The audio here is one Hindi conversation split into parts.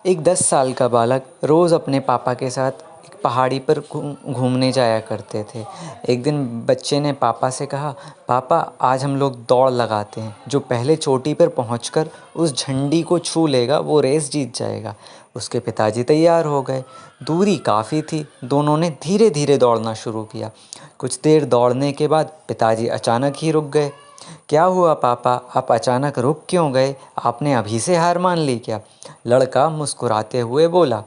एक 10 साल का बालक रोज़ अपने पापा के साथ एक पहाड़ी पर घूमने जाया करते थे। एक दिन बच्चे ने पापा से कहा, पापा आज हम लोग दौड़ लगाते हैं। जो पहले चोटी पर पहुंचकर उस झंडी को छू लेगा वो रेस जीत जाएगा। उसके पिताजी तैयार हो गए। दूरी काफ़ी थी, दोनों ने धीरे धीरे दौड़ना शुरू किया। कुछ देर दौड़ने के बाद पिताजी अचानक ही रुक गए। क्या हुआ पापा, आप अचानक रुक क्यों गए? आपने अभी से हार मान ली क्या? लड़का मुस्कुराते हुए बोला,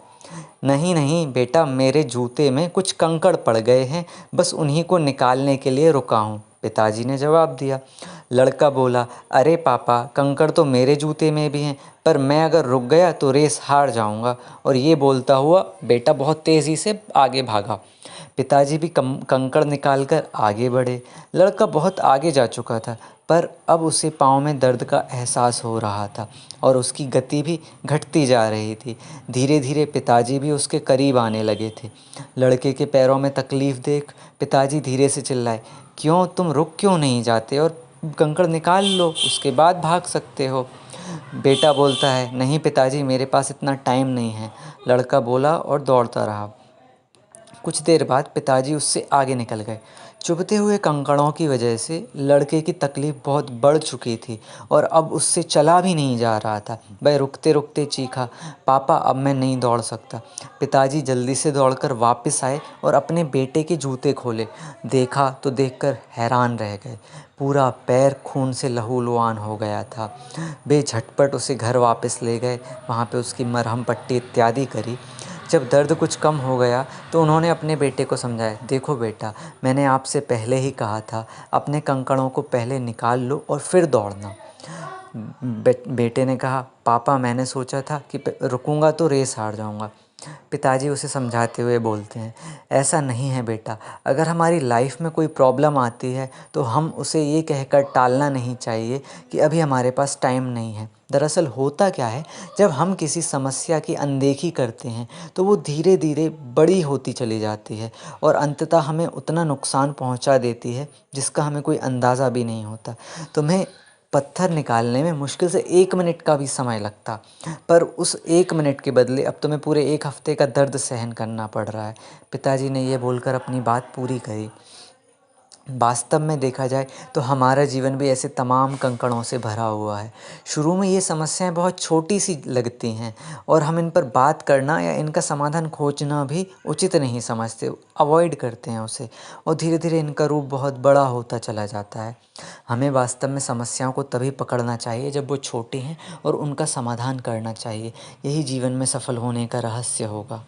नहीं नहीं बेटा, मेरे जूते में कुछ कंकड़ पड़ गए हैं, बस उन्हीं को निकालने के लिए रुका हूँ, पिताजी ने जवाब दिया। लड़का बोला, अरे पापा, कंकड़ तो मेरे जूते में भी हैं, पर मैं अगर रुक गया तो रेस हार जाऊंगा। और ये बोलता हुआ बेटा बहुत तेज़ी से आगे भागा। पिताजी भी कंकड़ निकालकर आगे बढ़े। लड़का बहुत आगे जा चुका था, पर अब उसे पाँव में दर्द का एहसास हो रहा था और उसकी गति भी घटती जा रही थी। धीरे धीरे पिताजी भी उसके करीब आने लगे थे। लड़के के पैरों में तकलीफ़ देख पिताजी धीरे से चिल्लाए, क्यों, तुम रुक क्यों नहीं जाते और कंकड़ निकाल लो, उसके बाद भाग सकते हो। बेटा बोलता है, नहीं पिताजी, मेरे पास इतना टाइम नहीं है। लड़का बोला और दौड़ता रहा। कुछ देर बाद पिताजी उससे आगे निकल गए। चुभते हुए कंकड़ों की वजह से लड़के की तकलीफ़ बहुत बढ़ चुकी थी और अब उससे चला भी नहीं जा रहा था। वह रुकते रुकते चीखा, पापा अब मैं नहीं दौड़ सकता। पिताजी जल्दी से दौड़कर वापस आए और अपने बेटे के जूते खोले। देखा तो देखकर हैरान रह गए। पूरा पैर खून से लहूलुहान हो गया था। वे झटपट उसे घर वापस ले गए। वहाँ पे उसकी मरहम पट्टी इत्यादि करी। जब दर्द कुछ कम हो गया तो उन्होंने अपने बेटे को समझाया, देखो बेटा, मैंने आपसे पहले ही कहा था, अपने कंकड़ों को पहले निकाल लो और फिर दौड़ना। बेटे ने कहा, पापा मैंने सोचा था कि रुकूंगा तो रेस हार जाऊंगा। पिताजी उसे समझाते हुए बोलते हैं, ऐसा नहीं है बेटा, अगर हमारी लाइफ में कोई प्रॉब्लम आती है तो हम उसे ये कहकर टालना नहीं चाहिए कि अभी हमारे पास टाइम नहीं है। दरअसल होता क्या है, जब हम किसी समस्या की अनदेखी करते हैं तो वो धीरे धीरे बड़ी होती चली जाती है और अंततः हमें उतना नुकसान पहुंचा देती है जिसका हमें कोई अंदाज़ा भी नहीं होता। तुम्हें पत्थर निकालने में मुश्किल से 1 मिनट का भी समय लगता, पर उस 1 मिनट के बदले अब तुम्हें पूरे 1 हफ्ते का दर्द सहन करना पड़ रहा है। पिताजी ने ये बोलकर अपनी बात पूरी करी। वास्तव में देखा जाए तो हमारा जीवन भी ऐसे तमाम कंकड़ों से भरा हुआ है। शुरू में ये समस्याएं बहुत छोटी सी लगती हैं और हम इन पर बात करना या इनका समाधान खोजना भी उचित नहीं समझते, अवॉइड करते हैं उसे, और धीरे धीरे इनका रूप बहुत बड़ा होता चला जाता है। हमें वास्तव में समस्याओं को तभी पकड़ना चाहिए जब वो छोटी हैं और उनका समाधान करना चाहिए। यही जीवन में सफल होने का रहस्य होगा।